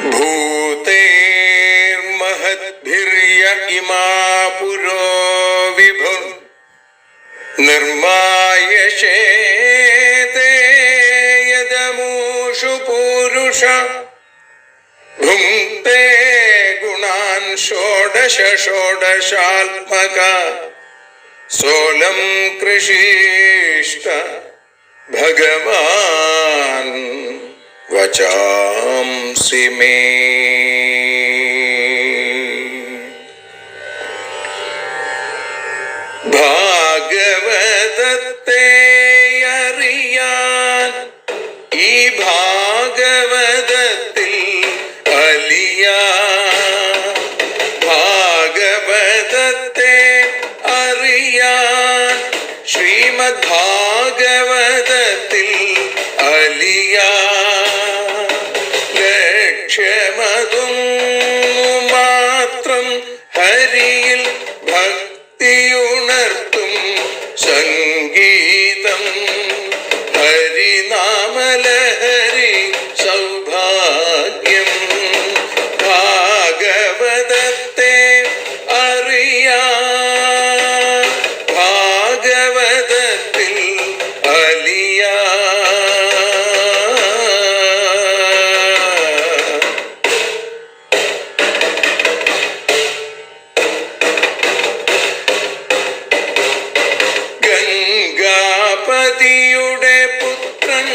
भूतेर्महद्भिर्य इमा पुरो विभुः निर्मायशेते यदमूषु पूरुष भुङ्क्ते गुणान् षोडश षोडशात्मका सोऽलं कृषीष्ट भगवान् वचांसि मे। ഭാഗവതത്തെ അറിയാൻ ഈ ഭാഗവതത്തിൽ അലിയാൻ, ഭാഗവതത്തെ അറിയാൻ ശ്രീമദ് ഭാഗവതത്തിൽ അലിയാൻ, ലക്ഷ്യമതും മാത്രം ഹരിയിൽ ഭക്തിയുണർത്തും സംഗീതം ഹരിനാമലഹരി സൗഭാഗ്യം. ഭാഗവതത്തെ അറിയാൻ ഭാഗവതത്തിൽ അലിയാൻ. ഗംഗാപതിയുടെ പുത്രൻ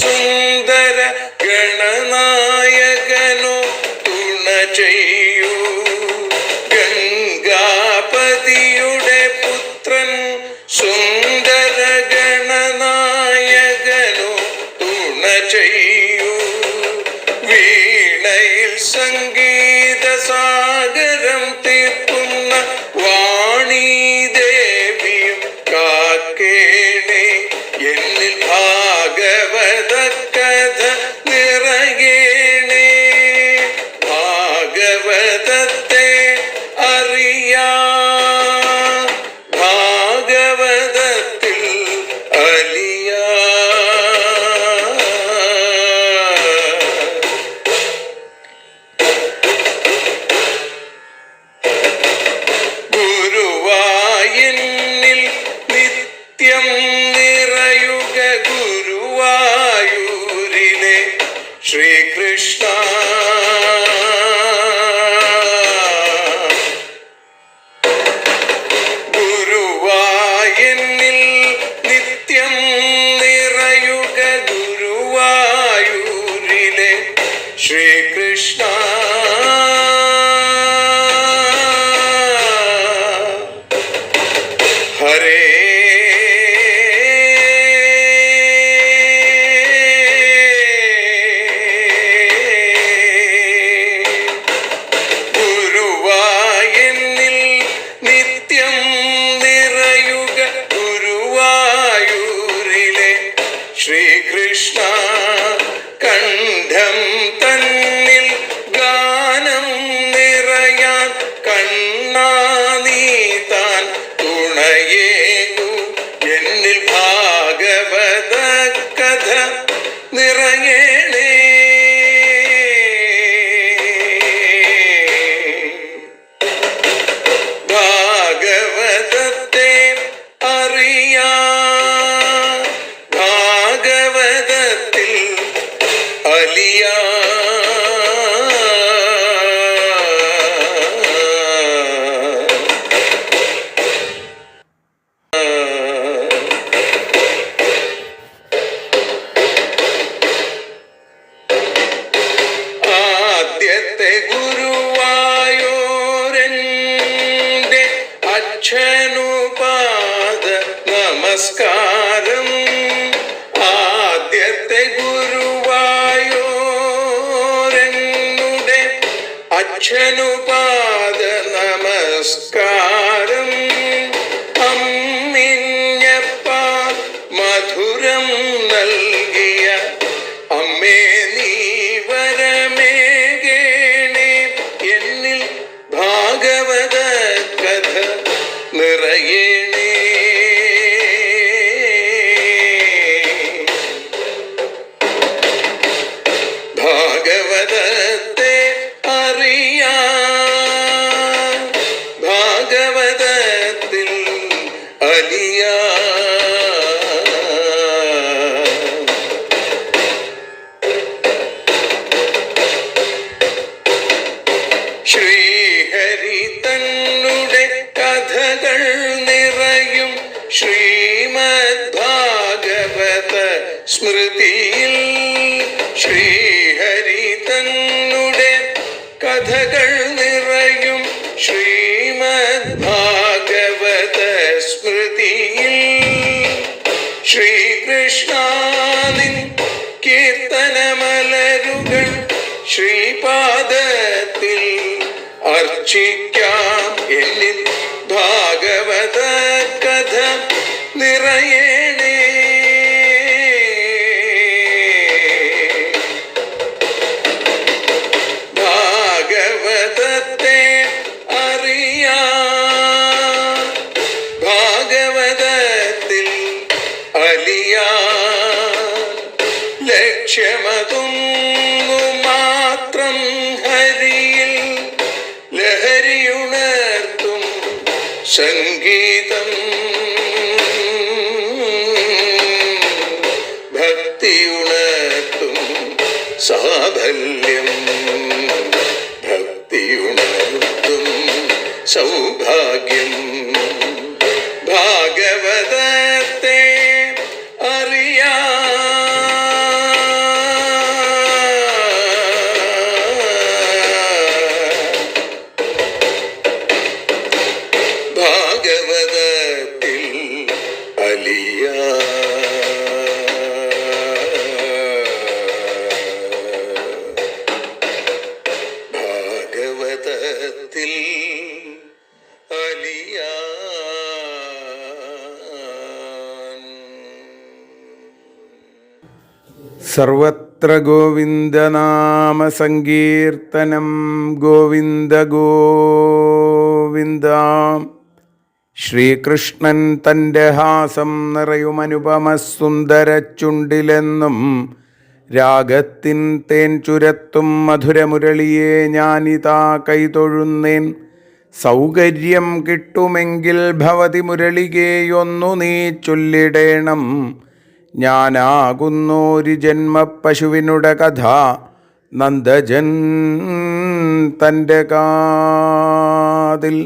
സുന്ദര ഗണനായകനോ തുണ ചെയ്യൂ. ഗംഗാപതിയുടെ പുത്രൻ സുന്ദര ഗണനായകനോ തുണ ചെയ്യൂ. വീണയിൽ സംഗീത സാഗരം തീർക്കുന്ന വാണീദേവിയും കാക്കേണേ എന്നിൽ ഭാഗവത കഥ നിറയേണേ. ഭാഗവതത്തെ അറിയാൻ ഭാഗവതത്തിൽ അലിയാൻ. ഗുരുവായൂരിൽ നിത്യം നിറയുക ഗുരുവായൂരിലെ ശ്രീകൃഷ്ണ. ഗുരുവായൂരിൽ നിത്യം നിറയുക ഗുരുവായൂരിലെ ശ്രീകൃഷ്ണ. ഹരേ ഗുരുവായൂരിൽ നിത്യം നിറയുക ഗുരുവായൂരിലെ ശ്രീകൃഷ്ണ. കണ്ഠം തന്നിൽ ഗാനം നിറയാൻ കണ്ണാ നീ താൻ തുണയേകു. എന്നിൽ ഭാഗവത കഥ നിറയേണേ. ഭാഗവതത്തെ അറിയാൻ ഭാഗവതത്തിൽ അലിയാൻ. ആദ്യത്തെ ഗുരുവായൂരന്റെ അച്ഛനുപാദ നമസ്കാരം. ആദ്യത്തെ ഗുരുവായൂരനുടെ അച്ഛനുപാദ നമസ്കാരം. അമ്മിഞ്ഞപ്പാൽ മധുരം നൽകിയ അമ്മേ നീ വരമേകേണേ. എന്നിൽ ഭാഗവത കഥ നിറയേണേ. ഭാഗവതത്തെ അലിയാ. ശ്രീഹരി തന്നുടെ കഥകൾ നിറയും ശ്രീമദ് ഭാഗവത സ്മൃതിയിൽ. ശ്രീഹരി തന്നുടെ കഥകൾ നിറയും ശ്രീമദ് ഭാഗവത സ്മൃതിയിൽ. ശ്രീകൃഷ്ണാനിൻ കീർത്തനമലരുകൾ ശ്രീപാദത്തിൽ അർച്ചിക്കാം. എന്നിൽ ഭാഗവത കഥ നിറയേണേ. ഭാഗവതത്തെ അറിയാൻ, ഭാഗവതത്തിൽ അലിയാൻ. ലക്ഷ്യമതൊന്നു മാത്രം ഹരിയിൽ ലഹരിയുണർത്തും സംഗീതം. ഭക്തിയുണർത്തും സാഫല്യം. ഭക്തിയുണർത്തും സൗഭാഗ്യം. ഭാഗവതത്തെ അറിയാൻ, ഭാഗവതത്തിൽ അലിയാൻ. ഭാഗവതത്തിൽ അലിയാൻ. സർവത്ര ഗോവിന്ദനാമ സങ്കീർത്തനം. ഗോവിന്ദ ഗോവിന്ദ. ശ്രീകൃഷ്ണൻ തൻ്റെ ഹാസം നിറയും അനുപമ സുന്ദര ചുണ്ടിലെന്നും രാഗത്തിൻ തേൻ ചുരത്തും മധുരമുരളിയെ ഞാനിതാ കൈതൊഴുന്നേൻ. സൗകര്യം കിട്ടുമെങ്കിൽ ഭവതി മുരളികയൊന്നു നീ ചൊല്ലിടേണം. ഞാനാകുന്നൊരു ജന്മപശുവിനുടെ കഥ നന്ദജൻ തൻ്റെ കാതിൽ.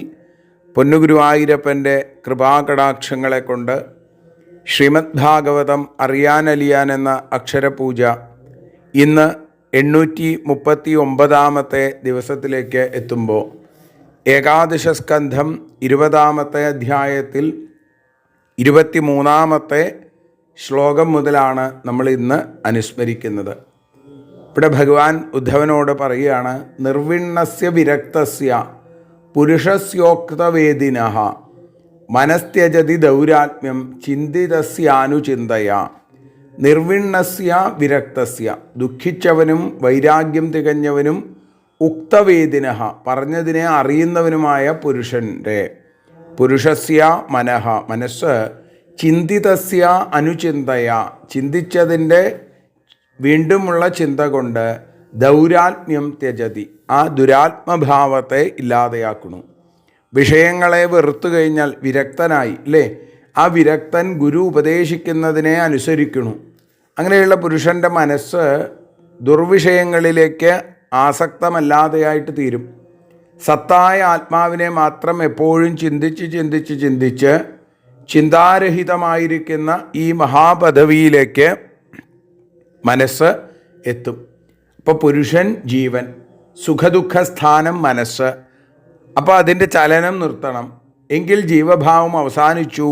പൊന്നുഗുരുവായൂരപ്പൻ്റെ കൃപാകടാക്ഷങ്ങളെ കൊണ്ട് ശ്രീമദ് ഭാഗവതം അറിയാനലിയാൻ എന്ന അക്ഷരപൂജ ഇന്ന് 839 ദിവസത്തിലേക്ക് എത്തുമ്പോൾ ഏകാദശ സ്കന്ധം 20 അധ്യായത്തിൽ 23 ശ്ലോകം മുതലാണ് നമ്മൾ ഇന്ന് അനുസ്മരിക്കുന്നത്. ഇവിടെ ഭഗവാൻ ഉദ്ധവനോട് പറയുകയാണ്, നിർവിണ്ണസ്യ വിരക്തസ്യ പുരുഷസ്യോക്തവേദിനഃ മനസ്ത്യജതി ദൗരാത്മ്യം ചിന്തിതസ്യാനുചിന്തയ. നിർവിണ്ണസ്യ വിരക്തസ്യ, ദുഃഖിച്ചവനും വൈരാഗ്യം തികഞ്ഞവനും ഉക്തവേദിനഃ, പറഞ്ഞതിനെ അറിയുന്നവനുമായ പുരുഷൻ്റെ, പുരുഷസ്യ മനഃ, മനസ്സ്, ചിന്തിതസ്യ അനുചിന്തയ, ചിന്തിച്ചതിൻ്റെ വീണ്ടുമുള്ള ചിന്ത കൊണ്ട് ദൗരാത്മ്യം ത്യജതി, ആ ദുരാത്മഭാവത്തെ ഇല്ലാതെയാക്കുന്നു. വിഷയങ്ങളെ വെറുത്തു കഴിഞ്ഞാൽ വിരക്തനായി അല്ലേ, ആ വിരക്തൻ ഗുരു ഉപദേശിക്കുന്നതിനെ അനുസരിക്കുന്നു. അങ്ങനെയുള്ള പുരുഷൻ്റെ മനസ്സ് ദുർവിഷയങ്ങളിലേക്ക് ആസക്തമല്ലാതെയായിട്ട് തീരും. സത്തായ ആത്മാവിനെ മാത്രം എപ്പോഴും ചിന്തിച്ച് ചിന്താരഹിതമായിരിക്കുന്ന ഈ മഹാപദവിയിലേക്ക് മനസ്സ് എത്തും. അപ്പോൾ പുരുഷൻ ജീവൻ, സുഖദുഃഖസ്ഥാനം മനസ്സ്. അപ്പോൾ അതിൻ്റെ ചലനം നിർത്തണം. എങ്കിൽ ജീവഭാവം അവസാനിച്ചു,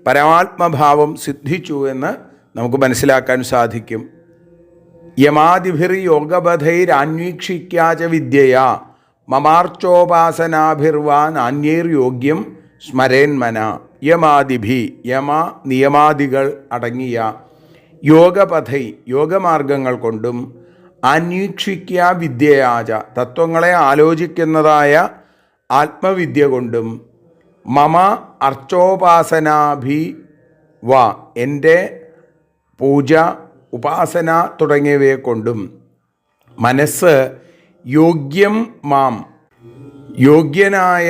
പരമാത്മഭാവം സിദ്ധിച്ചു എന്ന് നമുക്ക് മനസ്സിലാക്കാൻ സാധിക്കും. യമാദിഭിർ യോഗബധൈരന്വീക്ഷിക്കാച വിദ്യയാ മമാർച്ചോപാസനാഭിർവാ നാന്യൈർയോഗ്യം സ്മരേന്മന. യമാദിഭി, യമ നിയമാദികൾ അടങ്ങിയ, യോഗപഥൈ യോഗമാർഗങ്ങൾ കൊണ്ടും, അന്വീക്ഷിക്ക വിദ്യയാച തത്വങ്ങളെ ആലോചിക്കുന്നതായ ആത്മവിദ്യ കൊണ്ടും, മമ അർച്ചോപാസനാഭി വ എൻ്റെ പൂജ ഉപാസന തുടങ്ങിയവയെ കൊണ്ടും മനസ്സ് യോഗ്യം മാം യോഗ്യനായ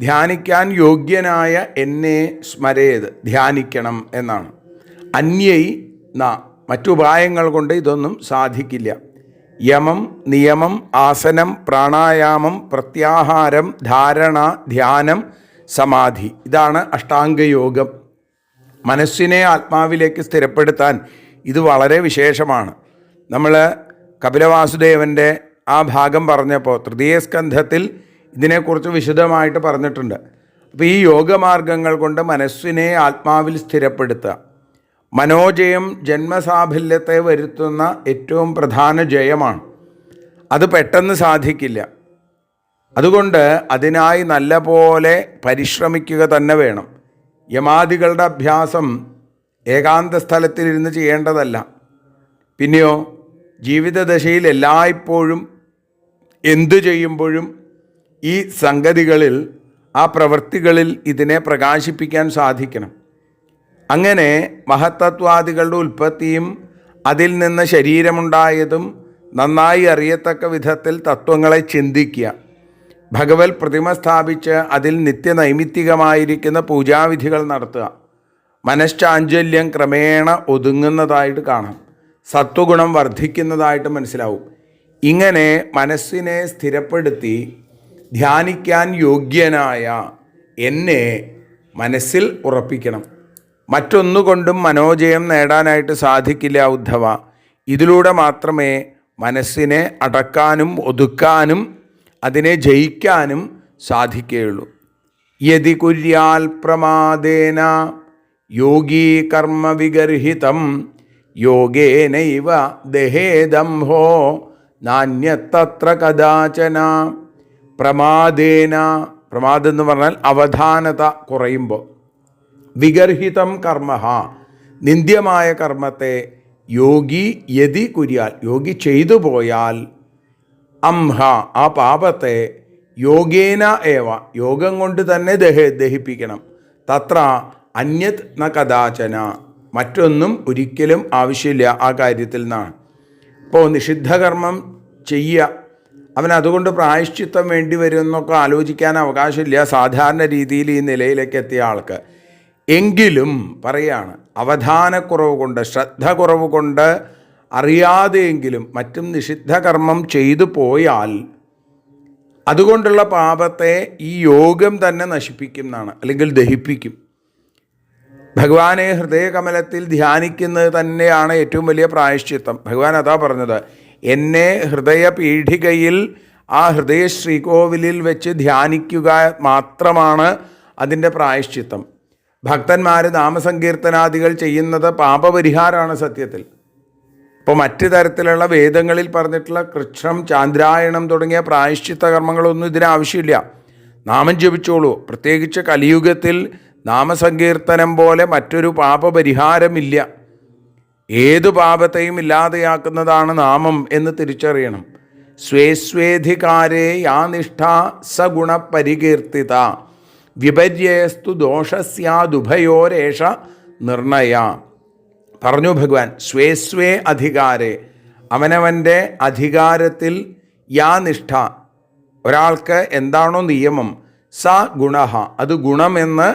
ധ്യാനിക്കാൻ യോഗ്യനായ എന്നെ സ്മരേത്, ധ്യാനിക്കണം എന്നാണ്. അന്യൈ ന, മറ്റുപായങ്ങൾ കൊണ്ട് ഇതൊന്നും സാധിക്കില്ല. യമം, നിയമം, ആസനം, പ്രാണായാമം, പ്രത്യാഹാരം, ധാരണ, ധ്യാനം, സമാധി, ഇതാണ് അഷ്ടാംഗയോഗം. മനസ്സിനെ ആത്മാവിലേക്ക് സ്ഥിരപ്പെടുത്താൻ ഇത് വളരെ വിശേഷമാണ്. നമ്മൾ കപിലവാസുദേവൻ്റെ ആ ഭാഗം പറഞ്ഞപ്പോൾ തൃതീയ സ്കന്ധത്തിൽ ഇതിനെക്കുറിച്ച് വിശദമായിട്ട് പറഞ്ഞിട്ടുണ്ട്. അപ്പോൾ ഈ യോഗമാർഗങ്ങൾ കൊണ്ട് മനസ്സിനെ ആത്മാവിൽ സ്ഥിരപ്പെടുത്തുക. മനോജയം ജന്മസാഫല്യത്തെ വരുത്തുന്ന ഏറ്റവും പ്രധാന ജയമാണ്. അത് പെട്ടെന്ന് സാധിക്കില്ല. അതുകൊണ്ട് അതിനായി നല്ല പോലെ പരിശ്രമിക്കുക തന്നെ വേണം. യമാദികളുടെ അഭ്യാസം ഏകാന്ത സ്ഥലത്തിലിരുന്ന് ചെയ്യേണ്ടതല്ല. പിന്നെയോ ജീവിതദശയിൽ എല്ലായ്പ്പോഴും എന്തു ചെയ്യുമ്പോഴും ഈ സംഗതികളിൽ, ആ പ്രവൃത്തികളിൽ ഇതിനെ പ്രകാശിപ്പിക്കാൻ സാധിക്കണം. അങ്ങനെ മഹത്തത്വാദികളുടെ ഉൽപ്പത്തിയും അതിൽ നിന്ന് ശരീരമുണ്ടായതും നന്നായി അറിയത്തക്ക വിധത്തിൽ തത്വങ്ങളെ ചിന്തിക്കുക. ഭഗവത് പ്രതിമ സ്ഥാപിച്ച് അതിൽ നിത്യനൈമിത്തികമായിരിക്കുന്ന പൂജാവിധികൾ നടത്തുക. മനഃശാഞ്ചല്യം ക്രമേണ ഒതുങ്ങുന്നതായിട്ട് കാണാം. സത്വഗുണം വർദ്ധിക്കുന്നതായിട്ട് മനസ്സിലാവും. ഇങ്ങനെ മനസ്സിനെ സ്ഥിരപ്പെടുത്തി ധ്യാനിക്കാൻ യോഗ്യനായ എന്നെ മനസ്സിൽ ഉറപ്പിക്കണം. മറ്റൊന്നുകൊണ്ടും മനോജയം നേടാനായിട്ട് സാധിക്കില്ല ഉദ്ധവ. ഇതിലൂടെ മാത്രമേ മനസ്സിനെ അടക്കാനും ഒതുക്കാനും അതിനെ ജയിക്കാനും സാധിക്കുകയുള്ളൂ. യതി കുര്യാൽ പ്രമാദേന യോഗീ കർമ്മ വിഗർഹിതം യോഗേനൈവ ദഹേദംഹോ നാന്യത്തത്ര കദാചന. പ്രമാദേന, പ്രമാദം എന്ന് പറഞ്ഞാൽ അവധാനത കുറയുമ്പോൾ, വിഗർഹിതം കർമ്മ, നിന്ദ്യമായ കർമ്മത്തെ യോഗി യതി കുര്യാൽ, യോഗി ചെയ്തു പോയാൽ, അംഹ, ആ പാപത്തെ യോഗേന ഏവ, യോഗം കൊണ്ട് തന്നെ ദഹിപ്പിക്കണം. തത്ര അന്യത് ന കദാചന, മറ്റൊന്നും ഒരിക്കലും ആവശ്യമില്ല ആ കാര്യത്തിൽ നിന്നാണ്. ഇപ്പോൾ നിഷിദ്ധകർമ്മം ചെയ്യുക, അവൻ അതുകൊണ്ട് പ്രായശ്ചിത്തം വേണ്ടി വരുമെന്നൊക്കെ ആലോചിക്കാൻ അവകാശമില്ല സാധാരണ രീതിയിൽ ഈ നിലയിലേക്ക് എത്തിയ ആൾക്ക്. എങ്കിലും പറയാണ്, അവധാനക്കുറവ് കൊണ്ട്, ശ്രദ്ധ കുറവ് കൊണ്ട് അറിയാതെയെങ്കിലും മറ്റും നിഷിദ്ധകർമ്മം ചെയ്തു പോയാൽ അതുകൊണ്ടുള്ള പാപത്തെ ഈ യോഗം തന്നെ നശിപ്പിക്കും എന്നാണ്, അല്ലെങ്കിൽ ദഹിപ്പിക്കും. ഭഗവാനെ ഹൃദയകമലത്തിൽ ധ്യാനിക്കുന്നത് തന്നെയാണ് ഏറ്റവും വലിയ പ്രായശ്ചിത്തം. ഭഗവാൻ അതാ പറഞ്ഞത്, എന്നെ ഹൃദയപീഠികയിൽ, ആ ഹൃദയ ശ്രീകോവിലിൽ വെച്ച് ധ്യാനിക്കുക മാത്രമാണ് അതിൻ്റെ പ്രായശ്ചിത്തം. ഭക്തന്മാർ നാമസങ്കീർത്തനാദികൾ ചെയ്യുന്നത് പാപപരിഹാരമാണ് സത്യത്തിൽ. ഇപ്പോൾ മറ്റു തരത്തിലുള്ള വേദങ്ങളിൽ പറഞ്ഞിട്ടുള്ള കൃച്ഛ്രം, ചാന്ദ്രായണം തുടങ്ങിയ പ്രായശ്ചിത്ത കർമ്മങ്ങളൊന്നും ഇതിനാവശ്യമില്ല. നാമം ജപിച്ചോളൂ. പ്രത്യേകിച്ച് കലിയുഗത്തിൽ നാമസങ്കീർത്തനം പോലെ മറ്റൊരു പാപപരിഹാരമില്ല. ഏതു പാപത്തെയും ഇല്ലാതെയാക്കുന്നതാണ് നാമം എന്ന് തിരിച്ചറിയണം. സ്വേസ്വേധികാരേ യാ നിഷ്ഠ സഗുണപരികീർത്തിത വിപര്യസ്തു ദോഷസ്യാദുഭയോരേഷ നിർണയ. പറഞ്ഞു ഭഗവാൻ, സ്വേസ്വേ അധികാരേ, അവനവൻ്റെ അധികാരത്തിൽ യാ നിഷ്ഠ, ഒരാൾക്ക് എന്താണോ നിയമം, സ ഗുണ, അത് ഗുണമെന്ന്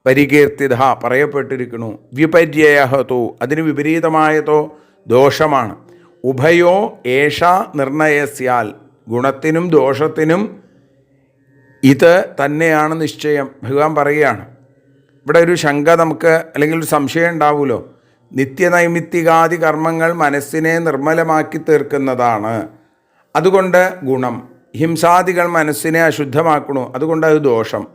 പരികീർത്തിത പറയപ്പെട്ടിരിക്കുന്നു. വിപര്യയഹതോ, അതിന് വിപരീതമായതോ ദോഷമാണ്. ഉഭയോ ഏഷ നിർണയസ്യാൽ, ഗുണത്തിനും ദോഷത്തിനും ഇത് തന്നെയാണ് നിശ്ചയം. ഭഗവാൻ പറയുകയാണ്. ഇവിടെ ഒരു ശങ്ക നമുക്ക്, അല്ലെങ്കിൽ ഒരു സംശയം ഉണ്ടാവുമല്ലോ. നിത്യനൈമിത്തികാദി കർമ്മങ്ങൾ മനസ്സിനെ നിർമ്മലമാക്കി തീർക്കുന്നതാണ്, അതുകൊണ്ട് ഗുണം. ഹിംസാദികൾ മനസ്സിനെ അശുദ്ധമാക്കണു, അതുകൊണ്ട് അത് ദോഷം.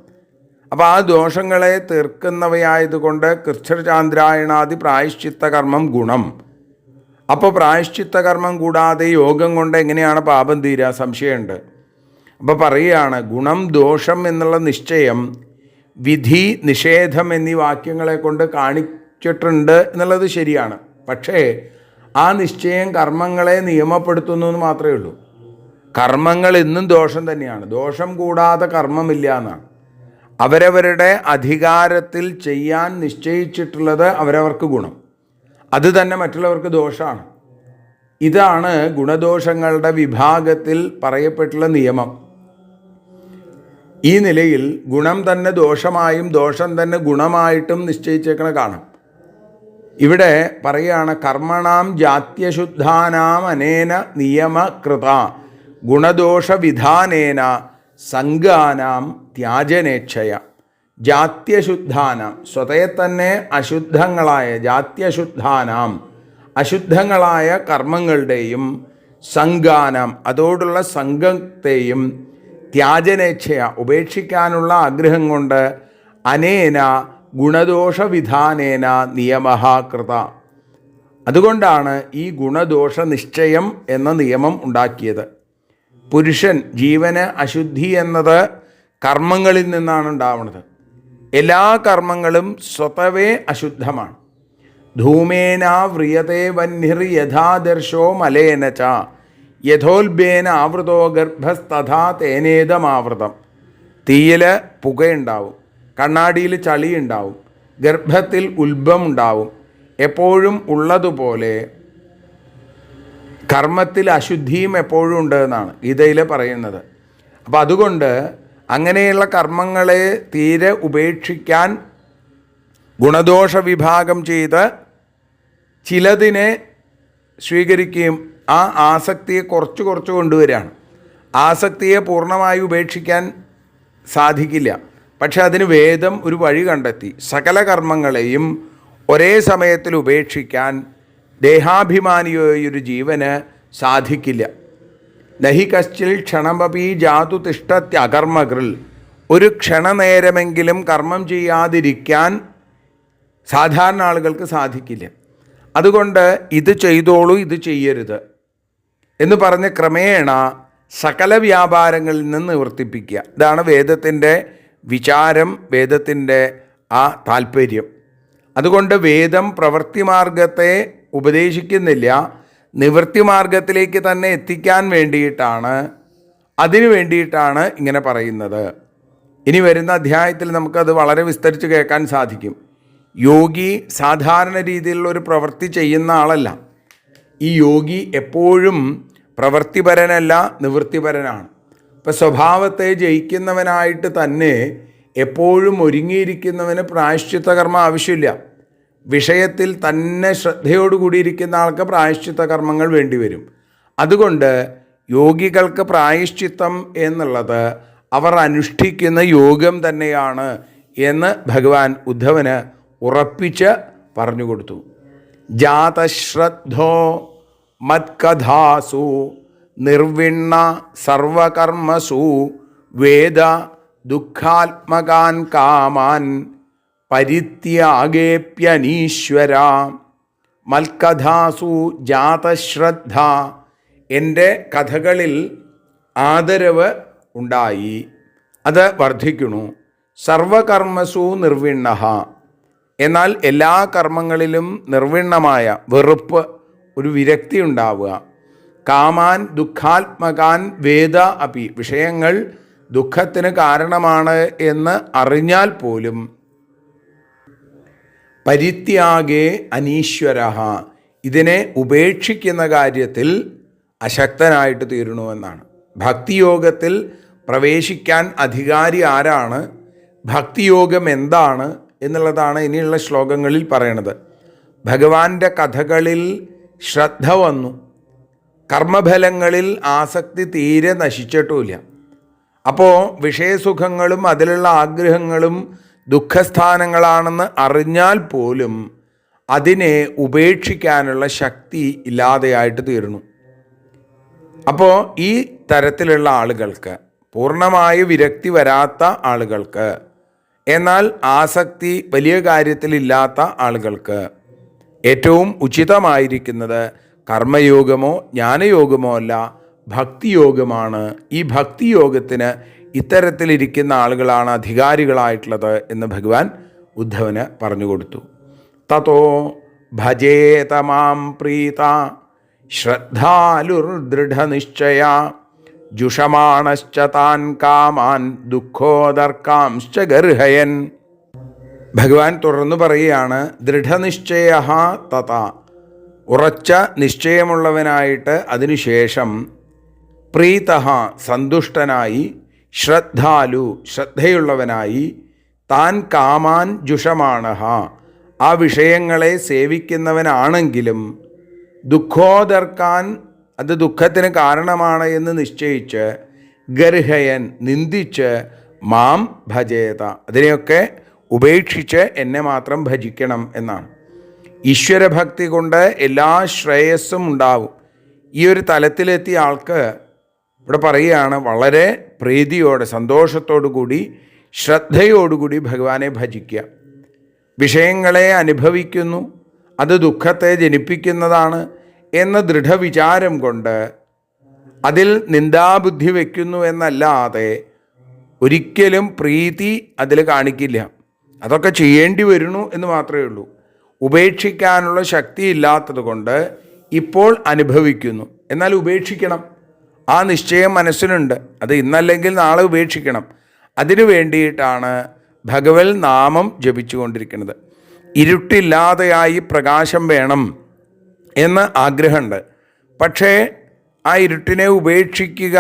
അപ്പോൾ ആ ദോഷങ്ങളെ തീർക്കുന്നവയായതുകൊണ്ട് കൃച്ഛ്രചാന്ദ്രായണാദി പ്രായശ്ചിത്ത കർമ്മം ഗുണം. അപ്പോൾ പ്രായശ്ചിത്ത കർമ്മം കൂടാതെ യോഗം കൊണ്ട് എങ്ങനെയാണ് പാപം തീരുക? സംശയമുണ്ട്. അപ്പോൾ പറയുകയാണ്, ഗുണം ദോഷം എന്നുള്ള നിശ്ചയം വിധി നിഷേധം എന്നീ വാക്യങ്ങളെ കൊണ്ട് കാണിച്ചിട്ടുണ്ട് എന്നുള്ളത് ശരിയാണ്. പക്ഷേ ആ നിശ്ചയം കർമ്മങ്ങളെ നിയമപ്പെടുത്തുന്നു എന്ന് മാത്രമേ ഉള്ളൂ. കർമ്മങ്ങൾ എന്നും ദോഷം തന്നെയാണ്. ദോഷം കൂടാതെ കർമ്മമില്ല എന്നാണ്. അവരവരുടെ അധികാരത്തിൽ ചെയ്യാൻ നിശ്ചയിച്ചിട്ടുള്ളത് അവരവർക്ക് ഗുണം, അത് തന്നെ മറ്റുള്ളവർക്ക് ദോഷമാണ്. ഇതാണ് ഗുണദോഷങ്ങളുടെ വിഭാഗത്തിൽ പറയപ്പെട്ടുള്ള നിയമം. ഈ നിലയിൽ ഗുണം തന്നെ ദോഷമായും ദോഷം തന്നെ ഗുണമായിട്ടും നിശ്ചയിച്ചേക്കണ കാണാം. ഇവിടെ പറയുകയാണ് കർമ്മണാം ജാത്യശുദ്ധാനാം അനേന നിയമകൃത ഗുണദോഷവിധാനേന സംഗാനാം ത്യാജനേച്ഛയ. ജാത്യശുദ്ധാനാം സ്വതയെ തന്നെ അശുദ്ധങ്ങളായ ജാത്യശുദ്ധാനാം അശുദ്ധങ്ങളായ കർമ്മങ്ങളുടെയും സംഗാനാം അതോടുള്ള സംഘത്തെയും ത്യാജനേച്ഛയ ഉപേക്ഷിക്കാനുള്ള ആഗ്രഹം കൊണ്ട് അനേന ഗുണദോഷവിധാനേന നിയമഃ കൃത. അതുകൊണ്ടാണ് ഈ ഗുണദോഷ നിശ്ചയം എന്ന നിയമം ഉണ്ടാക്കിയത്. പുരുഷൻ ജീവന് അശുദ്ധി എന്നത് കർമ്മങ്ങളിൽ നിന്നാണ് ഉണ്ടാവുന്നത്. എല്ലാ കർമ്മങ്ങളും സ്വതവേ അശുദ്ധമാണ്. ധൂമേന വ്രിയത്തെ വഹ്നിർ യഥാദർശോ മലേന ച യഥോൽബേന ആവൃതോ ഗർഭസ്തഥാ തേനേദമാവൃതം. തീയിൽ പുകയുണ്ടാവും, കണ്ണാടിയിൽ ചളിയുണ്ടാവും, ഗർഭത്തിൽ ഉത്ഭവമുണ്ടാവും. എപ്പോഴും ഉള്ളതുപോലെ കർമ്മത്തിൽ അശുദ്ധിയും എപ്പോഴും ഉണ്ട് എന്നാണ് ഗീതയിൽ പറയുന്നത്. അപ്പം അതുകൊണ്ട് അങ്ങനെയുള്ള കർമ്മങ്ങളെ തീരെ ഉപേക്ഷിക്കാൻ ഗുണദോഷ വിഭാഗം ചെയ്ത് ചിലതിനെ സ്വീകരിക്കുകയും ആ ആസക്തിയെ കുറച്ച് കൊണ്ടുവരികയാണ്. ആസക്തിയെ പൂർണ്ണമായി ഉപേക്ഷിക്കാൻ സാധിക്കില്ല. പക്ഷെ അതിന് വേദം ഒരു വഴി കണ്ടെത്തി. സകല കർമ്മങ്ങളെയും ഒരേ സമയത്തിൽ ഉപേക്ഷിക്കാൻ ദേഹാഭിമാനിയായൊരു ജീവന് സാധിക്കില്ല. നഹി കശ്ചിൽ ക്ഷണമപി ജാതു തിഷ്ടത്യകർമ്മകൃൽ. ഒരു ക്ഷണനേരമെങ്കിലും കർമ്മം ചെയ്യാതിരിക്കാൻ സാധാരണ ആളുകൾക്ക് സാധിക്കില്ല. അതുകൊണ്ട് ഇത് ചെയ്തോളൂ, ഇത് ചെയ്യരുത് എന്ന് പറഞ്ഞ് ക്രമേണ സകല വ്യാപാരങ്ങളിൽ നിന്ന് നിവർത്തിപ്പിക്കുക. ഇതാണ് വേദത്തിൻ്റെ വിചാരം, വേദത്തിൻ്റെ ആ താല്പര്യം. അതുകൊണ്ട് വേദം പ്രവൃത്തിമാർഗത്തെ ഉപദേശിക്കുന്നില്ല, നിവൃത്തിമാർഗത്തിലേക്ക് തന്നെ എത്തിക്കാൻ വേണ്ടിയിട്ടാണ്, അതിനു വേണ്ടിയിട്ടാണ് ഇങ്ങനെ പറയുന്നത്. ഇനി വരുന്ന അധ്യായത്തിൽ നമുക്കത് വളരെ വിസ്തരിച്ച് കേൾക്കാൻ സാധിക്കും. യോഗി സാധാരണ രീതിയിലുള്ള ഒരു പ്രവൃത്തി ചെയ്യുന്ന ആളല്ല. ഈ യോഗി എപ്പോഴും പ്രവൃത്തിപരനല്ല, നിവൃത്തിപരനാണ്. ഇപ്പം സ്വഭാവത്തെ ജയിക്കുന്നവനായിട്ട് തന്നെ എപ്പോഴും ഒരുങ്ങിയിരിക്കുന്നവന് പ്രായശ്ചിത്ത കർമ്മം ആവശ്യമില്ല. വിഷയത്തിൽ തന്നെ ശ്രദ്ധയോടുകൂടിയിരിക്കുന്ന ആൾക്ക് പ്രായശ്ചിത്ത കർമ്മങ്ങൾ വേണ്ടിവരും. അതുകൊണ്ട് യോഗികൾക്ക് പ്രായശ്ചിത്തം എന്നുള്ളത് അവർ അനുഷ്ഠിക്കുന്ന യോഗം തന്നെയാണ് എന്ന് ഭഗവാൻ ഉദ്ധവന് ഉറപ്പിച്ച് പറഞ്ഞു കൊടുത്തു. ജാതശ്രദ്ധോ മത്കഥാസു നിർവിണ്ണ സർവകർമ്മസു വേദ ദുഃഖാത്മകാൻ കാമാൻ പരിത്യാഗേപ്യനീശ്വര. മൽക്കഥാസു ജാതശ്രദ്ധ, എൻ്റെ കഥകളിൽ ആദരവ് ഉണ്ടായി, അത് വർദ്ധിക്കുന്നു. സർവകർമ്മസു നിർവിണ്ണ, എന്നാൽ എല്ലാ കർമ്മങ്ങളിലും നിർവിണ്ണമായ വെറുപ്പ്, ഒരു വിരക്തി ഉണ്ടാവുക. കാമാൻ ദുഃഖാത്മകാൻ വേദ അപി, വിഷയങ്ങൾ ദുഃഖത്തിന് കാരണമാണ് എന്ന് അറിഞ്ഞാൽ പോലും പരിത്യാഗേ അനീശ്വര, ഇതിനെ ഉപേക്ഷിക്കുന്ന കാര്യത്തിൽ അശക്തനായിട്ട് തീരണുവെന്നാണ്. ഭക്തിയോഗത്തിൽ പ്രവേശിക്കാൻ അധികാരി ആരാണ്, ഭക്തിയോഗം എന്താണ് എന്നുള്ളതാണ് ഇനിയുള്ള ശ്ലോകങ്ങളിൽ പറയണത്. ഭഗവാന്റെ കഥകളിൽ ശ്രദ്ധ വന്നു, കർമ്മഫലങ്ങളിൽ ആസക്തി തീരെ നശിച്ചിട്ടുമില്ല. അപ്പോൾ വിഷയസുഖങ്ങളും അതിലുള്ള ആഗ്രഹങ്ങളും ദുഃഖസ്ഥാനങ്ങളാണെന്ന് അറിഞ്ഞാൽ പോലും അതിനെ ഉപേക്ഷിക്കാനുള്ള ശക്തി ഇല്ലാതെയായിട്ട് തീർന്നു. അപ്പോൾ ഈ തരത്തിലുള്ള ആളുകൾക്ക്, പൂർണ്ണമായ വിരക്തി വരാത്ത ആളുകൾക്ക്, എന്നാൽ ആസക്തി വലിയ കാര്യത്തിലില്ലാത്ത ആളുകൾക്ക് ഏറ്റവും ഉചിതമായിരിക്കുന്നത് കർമ്മയോഗമോ ജ്ഞാനയോഗമോ അല്ല, ഭക്തിയോഗമാണ്. ഈ ഭക്തിയോഗത്തിന് ഇത്തരത്തിലിരിക്കുന്ന ആളുകളാണ് അധികാരികളായിട്ടുള്ളത് എന്ന് ഭഗവാൻ ഉദ്ധവന് പറഞ്ഞു കൊടുത്തു. തതോ ഭജേത മാം പ്രീത ശ്രദ്ധാലുർദൃഢനിശ്ചയ ജുഷമാണശ്ച താൻ കാമാൻ ദുഃഖോദർക്കാംശ്ച ഗർഹയൻ. ഭഗവാൻ തുടർന്ന് പറയുകയാണ്, ദൃഢനിശ്ചയ തത, ഉറച്ച നിശ്ചയമുള്ളവനായിട്ട് അതിനുശേഷം പ്രീത സന്തുഷ്ടനായി ശ്രദ്ധാലു ശ്രദ്ധയുള്ളവനായി, താൻ കാമാൻ ജുഷമാണഹ ആ വിഷയങ്ങളെ സേവിക്കുന്നവനാണെങ്കിലും, ദുഃഖോദർക്കാൻ അത് ദുഃഖത്തിന് കാരണമാണ് എന്ന് നിശ്ചയിച്ച്, ഗർഹയൻ നിന്ദിച്ച്, മാം ഭജേത അതിനെയൊക്കെ ഉപേക്ഷിച്ച് എന്നെ മാത്രം ഭജിക്കണം എന്നാണ്. ഈശ്വരഭക്തി കൊണ്ട് എല്ലാ ശ്രേയസ്സും ഉണ്ടാവും. ഈ ഒരു തലത്തിലെത്തിയ ആൾക്ക് ഇവിടെ പറയുകയാണ്, വളരെ പ്രീതിയോടെ സന്തോഷത്തോടു കൂടി ശ്രദ്ധയോടുകൂടി ഭഗവാനെ ഭജിക്കുക. വിഷയങ്ങളെ അനുഭവിക്കുന്നു, അത് ദുഃഖത്തെ ജനിപ്പിക്കുന്നതാണ് എന്ന ദൃഢവിചാരം കൊണ്ട് അതിൽ നിന്ദാബുദ്ധി വയ്ക്കുന്നു എന്നല്ലാതെ ഒരിക്കലും പ്രീതി അതിൽ കാണിക്കില്ല. അതൊക്കെ ചെയ്യേണ്ടി വരുന്നു എന്ന് മാത്രമേ ഉള്ളൂ. ഉപേക്ഷിക്കാനുള്ള ശക്തി ഇല്ലാത്തത് കൊണ്ട് ഇപ്പോൾ അനുഭവിക്കുന്നു, എന്നാൽ ഉപേക്ഷിക്കണം. ആ നിശ്ചയം മനസ്സിലുണ്ട്, അത് ഇന്നല്ലെങ്കിൽ നാളെ ഉപേക്ഷിക്കണം. അതിനു വേണ്ടിയിട്ടാണ് ഭഗവത് നാമം ജപിച്ചുകൊണ്ടിരിക്കുന്നത്. ഇരുട്ടില്ലാതെയായി പ്രകാശം വേണം എന്ന് ആഗ്രഹമുണ്ട്. പക്ഷേ ആ ഇരുട്ടിനെ ഉപേക്ഷിക്കുക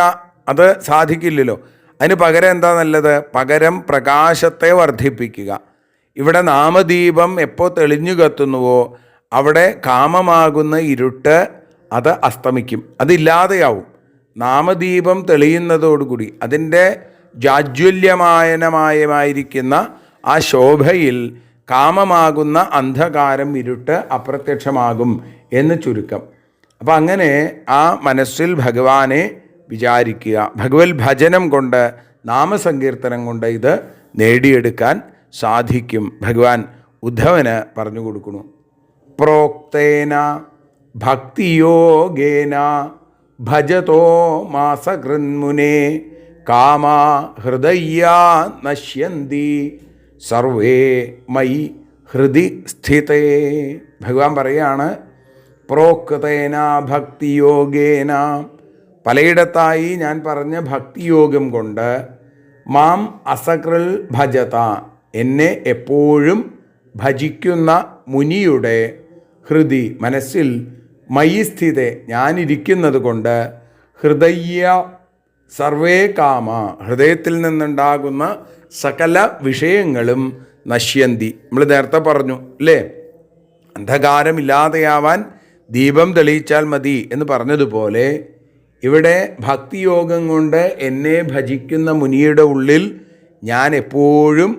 അത് സാധിക്കില്ലല്ലോ. അതിന് പകരം എന്താ നല്ലത്? പകരം പ്രകാശത്തെ വർദ്ധിപ്പിക്കുക. ഇവിടെ നാമദീപം എപ്പോൾ തെളിഞ്ഞു കത്തുന്നുവോ അവിടെ കാമമാകുന്ന ഇരുട്ട് അത് അസ്തമിക്കും, അതില്ലാതെയാവും. നാമദീപം തെളിയുന്നതോടുകൂടി അതിൻ്റെ ജാജ്വല്യമായനമായിരിക്കുന്ന ആ ശോഭയിൽ കാമമാകുന്ന അന്ധകാരം ഇരുട്ട് അപ്രത്യക്ഷമാകും എന്ന് ചുരുക്കം. അപ്പം അങ്ങനെ ആ മനസ്സിൽ ഭഗവാനെ വിചാരിക്കുക. ഭഗവത് ഭജനം കൊണ്ട്, നാമസങ്കീർത്തനം കൊണ്ട് ഇത് നേടിയെടുക്കാൻ സാധിക്കും. ഭഗവാൻ ഉദ്ധവന് പറഞ്ഞു കൊടുക്കുന്നു. പ്രോക്തേന ഭക്തിയോഗേന ഭജതോ മാസകൃന്മുനേ കാമാ ഹൃദയാ നശ്യന്തി സർവേ മയി ഹൃദി സ്ഥിതേ. ഭഗവാൻ പറയുകയാണ്, പ്രോക്തേന ഭക്തിയോഗേന പലയിടത്തായി ഞാൻ പറഞ്ഞ ഭക്തിയോഗം കൊണ്ട്, മാം അസകൃൽ ഭജത എന്നെ എപ്പോഴും ഭജിക്കുന്ന മുനിയുടെ ഹൃദി മനസ്സിൽ മയി സ്ഥിതേ ഞാനിരിക്കുന്നത് കൊണ്ട്, ഹൃദയ സർവേ കാമ ഹൃദയത്തിൽ നിന്നുണ്ടാകുന്ന സകല വിഷയങ്ങളും നശ്യന്തി. നമ്മൾ നേരത്തെ പറഞ്ഞു അല്ലേ, അന്ധകാരമില്ലാതെയാവാൻ ദീപം തെളിയിച്ചാൽ മതി എന്ന് പറഞ്ഞതുപോലെ ഇവിടെ ഭക്തിയോഗം കൊണ്ട് എന്നെ ഭജിക്കുന്ന മുനിയുടെ ഉള്ളിൽ ഞാൻ എപ്പോഴും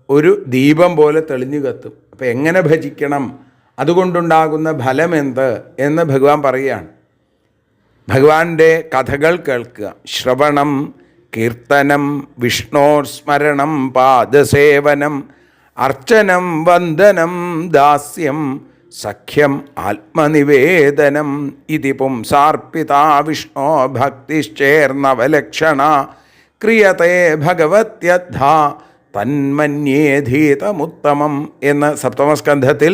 ഒരു ദീപം പോലെ തെളിഞ്ഞു കത്തും. അപ്പം എങ്ങനെ ഭജിക്കണം, അതുകൊണ്ടുണ്ടാകുന്ന ഫലമെന്ത് എന്ന് ഭഗവാൻ പറയുകയാണ്. ഭഗവാന്റെ കഥകൾ കേൾക്കുക. ശ്രവണം, കീർത്തനം, വിഷ്ണോർ സ്മരണം, പാദസേവനം, അർച്ചനം, വന്ദനം, ദാസ്യം, സഖ്യം, ആത്മനിവേദനം ഇതി പുംസാർപ്പിതാ വിഷ്ണോ ഭക്തിശ്ചേർന്നവലക്ഷണ ക്രിയത്തെ ഭഗവത്യദ്ധാ തന്മന്യേധീതമുത്തമം എന്ന് സപ്തമസ്കന്ധത്തിൽ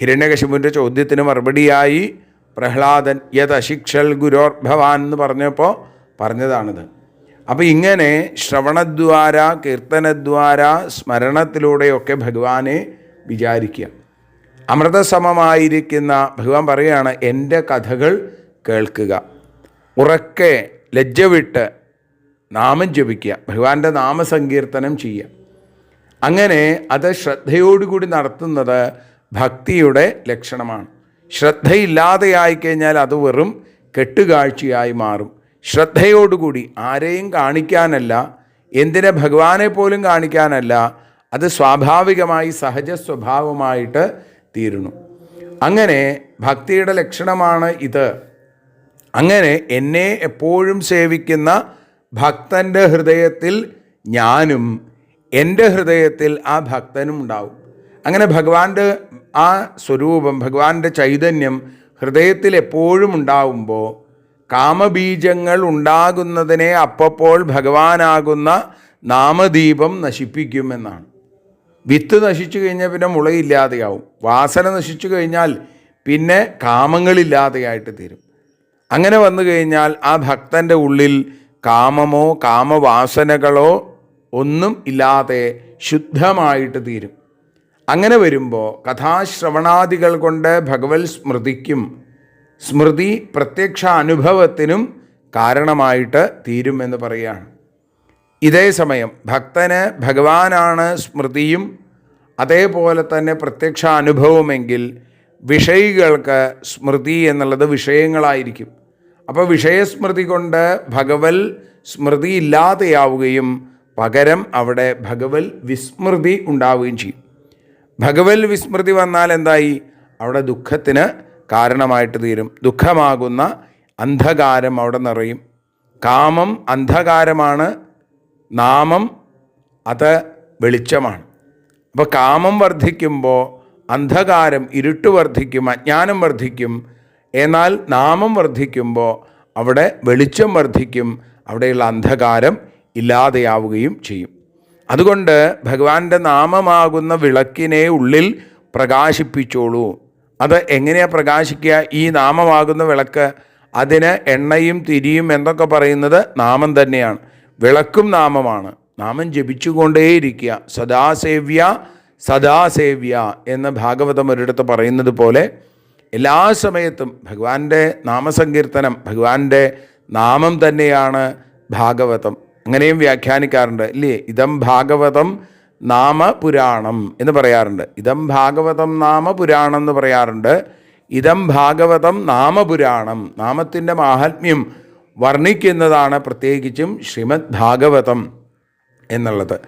ഹിരണ്യകശിപുവിൻ്റെ ചോദ്യത്തിന് മറുപടിയായി പ്രഹ്ലാദൻ യദശിക്ഷൽ ഗുരോർഭവാൻ എന്ന് പറഞ്ഞപ്പോൾ പറഞ്ഞതാണിത്. അപ്പോൾ ഇങ്ങനെ ശ്രവണദ്വാര, കീർത്തനദ്വാര, സ്മരണത്തിലൂടെയൊക്കെ ഭഗവാനെ വിചാരിക്കുക. അമൃതസമമായിരിക്കുന്ന ഭഗവാൻ പറയുകയാണ്, എൻ്റെ കഥകൾ കേൾക്കുക, ഉറക്കെ ലജ്ജ വിട്ട് നാമം ജപിക്കുക, ഭഗവാന്റെ നാമസങ്കീർത്തനം ചെയ്യുക. അങ്ങനെ അത് ശ്രദ്ധയോടുകൂടി നടത്തുന്നത് ഭക്തിയുടെ ലക്ഷണമാണ്. ശ്രദ്ധയില്ലാതെയായിക്കഴിഞ്ഞാൽ അത് വെറും കെട്ടുകാഴ്ചയായി മാറും. ശ്രദ്ധയോടുകൂടി ആരെയും കാണിക്കാനല്ല, എന്തിനെ ഭഗവാനെ പോലും കാണിക്കാനല്ല, അത് സ്വാഭാവികമായി സഹജ സ്വഭാവമായിട്ട് തീരുന്നു. അങ്ങനെ ഭക്തിയുടെ ലക്ഷണമാണ് ഇത്. അങ്ങനെ എന്നെ എപ്പോഴും സേവിക്കുന്ന ഭക്തൻ്റെ ഹൃദയത്തിൽ ഞാനും, എൻ്റെ ഹൃദയത്തിൽ ആ ഭക്തനും ഉണ്ടാവും. അങ്ങനെ ഭഗവാന്റെ ആ സ്വരൂപം, ഭഗവാന്റെ ചൈതന്യം ഹൃദയത്തിൽ എപ്പോഴും ഉണ്ടാവുമ്പോൾ കാമബീജങ്ങൾ ഉണ്ടാകുന്നതിനെ അപ്പോൾ ഭഗവാനാകുന്ന നാമദീപം നശിപ്പിക്കുമെന്നാണ്. വിത്ത് നശിച്ചു കഴിഞ്ഞാൽ പിന്നെ മുളയില്ലാതെയാവും. വാസന നശിച്ചു കഴിഞ്ഞാൽ പിന്നെ കാമങ്ങളില്ലാതെയായിട്ട് തീരും. അങ്ങനെ വന്നു കഴിഞ്ഞാൽ ആ ഭക്തൻ്റെ ഉള്ളിൽ കാമമോ കാമവാസനകളോ ഒന്നും ഇല്ലാതെ ശുദ്ധമായിട്ട് തീരും. അങ്ങനെ വരുമ്പോൾ കഥാശ്രവണാദികൾ കൊണ്ട് ഭഗവത് സ്മൃതിക്കും സ്മൃതി പ്രത്യക്ഷ അനുഭവത്തിനും കാരണമായിട്ട് തീരുമെന്ന് പറയുകയാണ്. ഇതേ സമയം ഭക്തന് ഭഗവാനാണ് സ്മൃതിയും അതേപോലെ തന്നെ പ്രത്യക്ഷ അനുഭവമെങ്കിൽ വിഷയികൾക്ക് സ്മൃതി എന്നുള്ളത് വിഷയങ്ങളായിരിക്കും. അപ്പോൾ വിഷയസ്മൃതി കൊണ്ട് ഭഗവൽ സ്മൃതി ഇല്ലാതെയാവുകയും പകരം അവിടെ ഭഗവൽ വിസ്മൃതി ഉണ്ടാവുകയും ചെയ്യും. ഭഗവൽ വിസ്മൃതി വന്നാൽ എന്തായി? അവിടെ ദുഃഖത്തിന് കാരണമായിട്ട് തീരും. ദുഃഖമാകുന്ന അന്ധകാരം അവിടെ നിറയും. കാമം അന്ധകാരമാണ്, നാമം അത് വെളിച്ചമാണ്. അപ്പോൾ കാമം വർദ്ധിക്കുമ്പോൾ അന്ധകാരം, ഇരുട്ട് വർദ്ധിക്കും, അജ്ഞാനം വർദ്ധിക്കും. എന്നാൽ നാമം വർദ്ധിക്കുമ്പോൾ അവിടെ വെളിച്ചം വർദ്ധിക്കും, അവിടെയുള്ള അന്ധകാരം ഇല്ലാതെയാവുകയും ചെയ്യും. അതുകൊണ്ട് ഭഗവാന്റെ നാമമാകുന്ന വിളക്കിനെ ഉള്ളിൽ പ്രകാശിപ്പിച്ചോളൂ. അത് എങ്ങനെയാണ് പ്രകാശിക്കുക? ഈ നാമമാകുന്ന വിളക്ക്, അതിന് എണ്ണയും തിരിയും എന്നൊക്കെ പറയുന്നത് നാമം തന്നെയാണ്. വിളക്കും നാമമാണ്. നാമം ജപിച്ചുകൊണ്ടേയിരിക്കുക. സദാസേവ്യ സദാസേവ്യ എന്ന് ഭാഗവതം ഒരിടത്ത് പറയുന്നത് പോലെ എല്ലാ സമയത്തും ഭഗവാന്റെ നാമസങ്കീർത്തനം, ഭഗവാന്റെ നാമം തന്നെയാണ് ഭാഗവതം. അങ്ങനെയും വ്യാഖ്യാനിക്കാറുണ്ട് ഇല്ലേ? ഇതം ഭാഗവതം നാമപുരാണം എന്ന് പറയാറുണ്ട്. ഇതം ഭാഗവതം നാമപുരാണം എന്ന് പറയാറുണ്ട്. ഇതം ഭാഗവതം നാമപുരാണം, നാമത്തിൻ്റെ മാഹാത്മ്യം വർണ്ണിക്കുന്നതാണ് പ്രത്യേകിച്ചും ശ്രീമദ് ഭാഗവതം എന്നുള്ളത്.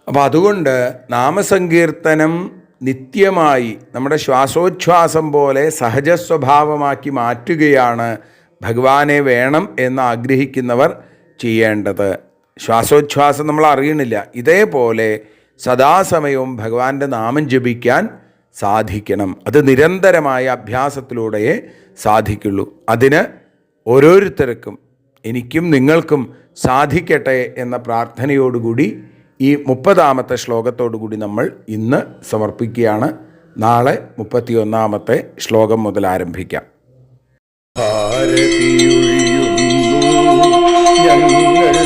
അപ്പോൾ അതുകൊണ്ട് നാമസങ്കീർത്തനം നിത്യമായി നമ്മുടെ ശ്വാസോച്ഛ്വാസം പോലെ സഹജസ്വഭാവമാക്കി മാറ്റുകയാണ് ഭഗവാനെ വേണം എന്ന് ആഗ്രഹിക്കുന്നവർ ചെയ്യേണ്ടത്. ശ്വാസോച്ഛ്വാസം നമ്മൾ അറിയണില്ല, ഇതേപോലെ സദാസമയവും ഭഗവാന്റെ നാമം ജപിക്കാൻ സാധിക്കണം. അത് നിരന്തരമായ അഭ്യാസത്തിലൂടെയേ സാധിക്കുള്ളൂ. അതിന് ഓരോരുത്തർക്കും, എനിക്കും നിങ്ങൾക്കും സാധിക്കട്ടെ എന്ന പ്രാർത്ഥനയോടുകൂടി ഈ 30ാമത്തെ ശ്ലോകത്തോടുകൂടി നമ്മൾ ഇന്ന് സമർപ്പിക്കുകയാണ്. നാളെ 31ാമത്തെ ശ്ലോകം മുതൽ ആരംഭിക്കാം. ഞങ്ങൾ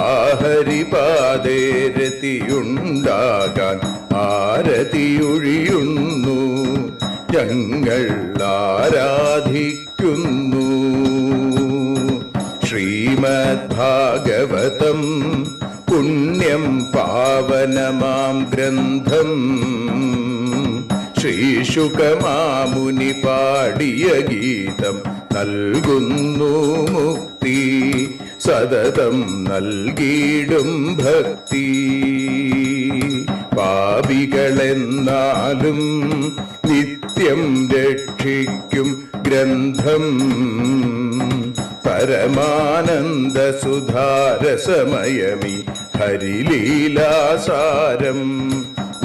ആഹരിപാദേ രതിയുണ്ടാകാൻ ആരതിയൊഴിയുന്നു. ഞങ്ങൾ ആരാധിക്കുന്നു. ശ്രീമദ് ഭാഗവതം പുണ്യം പാവനമാം ഗ്രന്ഥം ശ്രീശുകമാമുനി പാടിയ ഗീതം നൽകുന്നു മുക്തി. സതതം നൽകിയിടും ഭക്തി. പാപികളെന്നാലും നിത്യം രക്ഷിക്കും ഗ്രന്ഥം. പരമാനന്ദ സുധാരസമയമി ഹരിലീലാസാരം.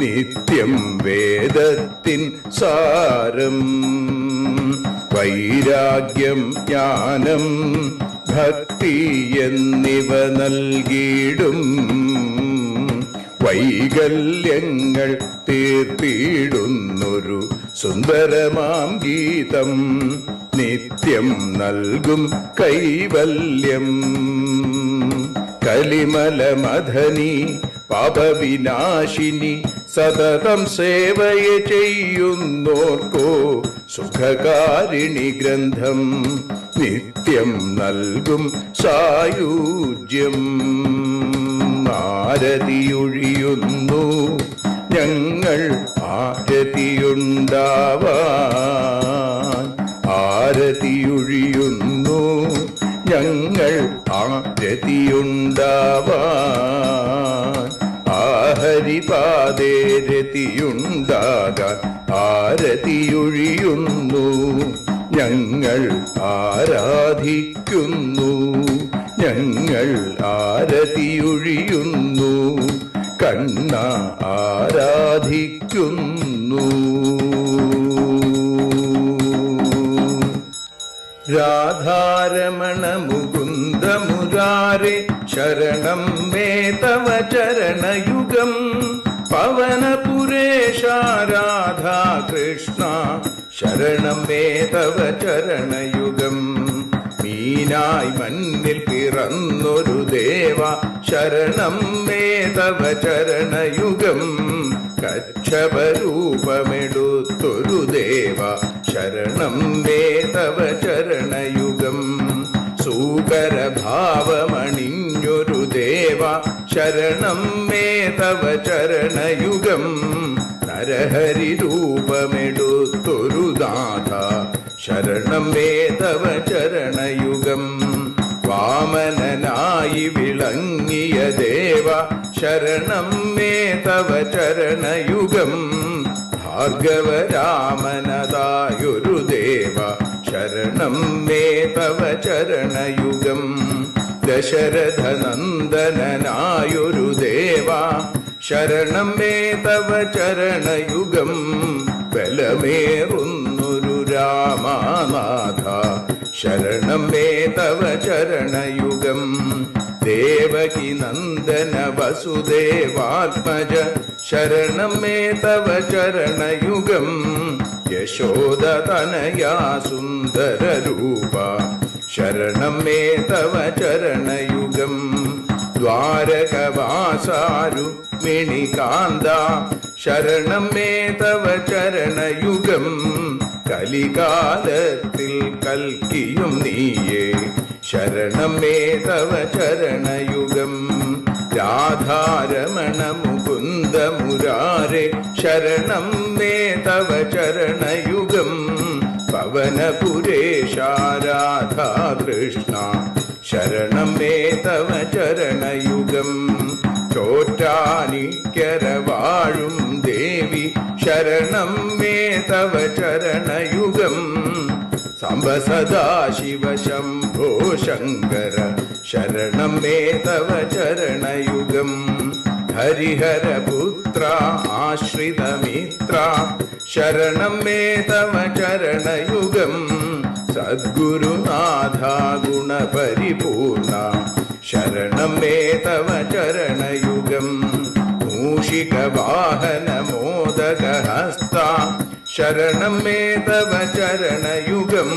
നിത്യം വേദത്തിൻ സാരം. വൈരാഗ്യം ജ്ഞാനം ഭക്തി എന്നിവ നൽകിയിടും. വൈകല്യങ്ങൾ തീർത്തിടുന്നൊരു സുന്ദരമാം ഗീതം. നിത്യം നൽകും കൈവല്യം. കലിമലമഥനി പാപവിനാശിനി സതതം സേവയ ചെയ്യുന്നോർക്കോ സുഖകാരിണി ഗ്രന്ഥം. നിത്യം നൽകും സായുജ്യം. ആരതിയൊഴിയുന്നു ഞങ്ങൾ ആരതിയുണ്ടാവാൻ. ആരതിയൊഴിയുന്നു ഞങ്ങൾ ആരതിയുണ്ടാവാൻ. ആഹരിപാദേ രതിയുണ്ടാകാൻ ആരതിയൊഴിയുന്നു. ഞങ്ങൾ ആരാധിക്കുന്നു. ഞങ്ങൾ ആരതിയൊഴിയുന്നു. കണ്ണ ആരാധിക്കുന്നു. രാധാരമണ മുകുന്ദ മുരാരെ ശരണം മേ തവ ചരണയുഗം. പവനപുരേശ രാധാ കൃഷ്ണ ശരണം മേ തവ ചരണയുഗം. മീനായി മണ്ണിൽ പിറന്നൊരു ദേവ ശരണം മേ തവ ചരണയുഗം. കച്ഛപരൂപമെടുത്തൊരു ദേവ ശരണം മേ തവ ചരണയുഗം. സൂകരഭാവമണിഞ്ഞൊരു ദേവ ശരണം മേ തവ ചരണയുഗം. നരഹരി രൂപമെടുത്തൊരു നാഥ ശരണം മേ തവ ചരണയുഗം. വാമനനായി വിളങ്ങിയ ദേവ ശരണം മേ തവ ചരണയുഗം. ഭാർഗവരാമനതായൊരു ദേവ ശരണം മേ തവ ചരണയുഗം. ദശരഥനന്ദനായൊരു ദേവ ശരണം മേ തവ ചരണയുഗം. ബലമേറുന്നൊരു രാമനാഥ ശരണം മേ തവ ചരണയുഗം. ദേവകി നന്ദന വസുദേവാത്മജ ശരണം മേ തവ ചരണയുഗം. യശോദതനയാ സുന്ദര രൂപ ശരണം മേ തവ ചരണയുഗം. ദ്വാരകവാസാരുക്മിണികാന്ത ശരണം മേ തവ ചരണയുഗം. കലികാലത്തിൽ കൽക്കിയും നീയേ ശരണം മേ തവ ചരണയുഗം. രാധാരമണ മുകുന്ദ മുരാരെ ശരണം മേ തവ ചരണയുഗം. പവനപുരേശ രാധാ കൃഷ്ണ ശരണം മേ തവ ചരണയുഗം. ചോറ്റാനിക്കര വാഴും ദേവി ശരണം മേ തവ ചരണയുഗം. സാംബ സദാശിവ ശംഭോ ശങ്കര ശരണം മേ തവ ചരണയുഗം. ഹരിഹരപുത്ര ആശ്രിതമിത്ര ശരണം മേ തവ ചരണയുഗം. സദ്ഗുരുനാഥ ഗുണപരിപൂർണ ശരണം മേ തവ ചരണയുഗം. മൂഷിക വാഹന മോദകഹസ്ത ശരണം മേ തവ ചരണയുഗം.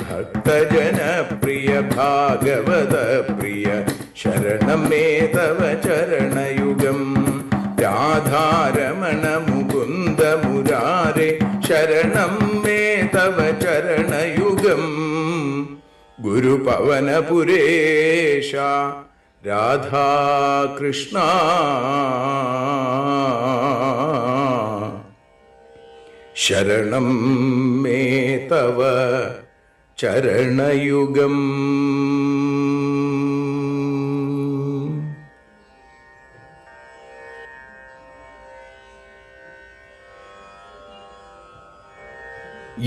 ഭക്തജനപ്രിയ ഭാഗവത പ്രിയ ശരണം മേ തവ ചരണയുഗം. രാധാരമണ മുകുന്ദ മുരാരെ ശരണം മേ തവ ചരണയുഗം. ഗുരുപവനപുരേശ രാധാകൃഷ്ണ ശരണം മേ തവ ചരണയുഗം.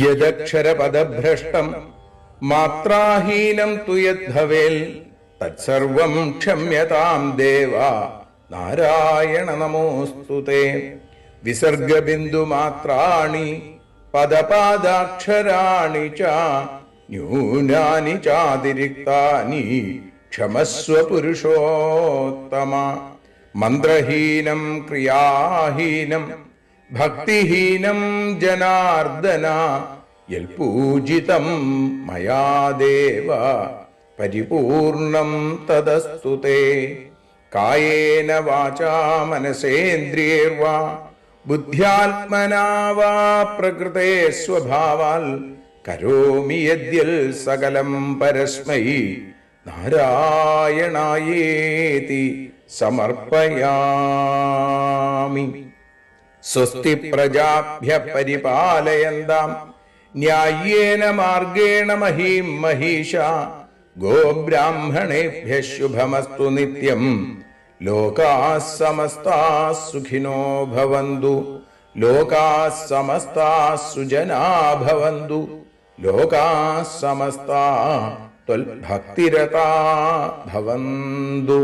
യദക്ഷരപദഭ്രഷ്ടം മാത്രാഹീനം തു യദ്ഭവേൽ തത്സർവം ക്ഷമ്യതാം ദേവ നാരായണ നമോസ്തുതേ. വിസർഗബിന്ദുമാത്രാണി പദപാദാക്ഷരാണി ച ന്യൂനാനി ചാതിരിക്താനി ക്ഷമസ്വ പുരുഷോത്തമ. മന്ത്രഹീനം ക്രിയാഹീനം ഭക്തിഹീനം ജനാർദ്ദന യൽപൂജിതം മയാ ദേവ പരിപൂർണം തദസ്തു തേ. കായേന വാചാ മനസേന്ദ്രിയൈർവാ ബുദ്ധ്യാത്മനാ വാ പ്രകൃതേ സ്വഭാവാൽ കരോമി യദ്യൽ സകലം പരസ്മൈ നാരായണായേതി സമർപ്പയാമി. സ്വസ്തി പ്രജാഭ്യഃ പരിപാലയന്താം ന്യായേന മാർഗേണ മഹീം മഹീഷാ. ഗോബ്രാഹ്മണേഭ്യഃ ശുഭമസ്തു നിത്യം. ലോകാഃ സമസ്താഃ സുഖിനോ ഭവന്തു. ലോകാഃ സമസ്താഃ സുജനാ ഭവന്തു. ലോകാഃ സമസ്താഃ ത്വൽഭക്തിരതാ ഭവന്തു.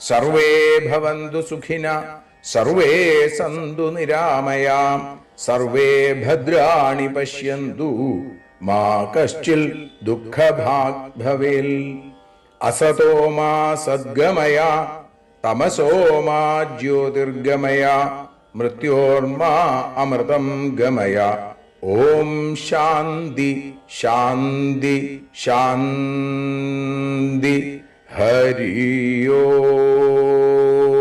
സർവേ ഭവന്തു സുഖിനഃ സർവേ സന്തു നിരാമയാം. സർവേ ഭദ്രാണി പശ്യന്തു മാ കശ്ചിൽ ദുഃഖഭാഗ് ഭവേൽ. അസതോ മാ സദ്ഗമയ തമസോ മാ ജ്യോതിർഗമയ മൃത്യോർമാ അമൃതം ഗമയ. ഓം ശാന്തി ശാന്തി ശാന്തി. ഹരി ഓം.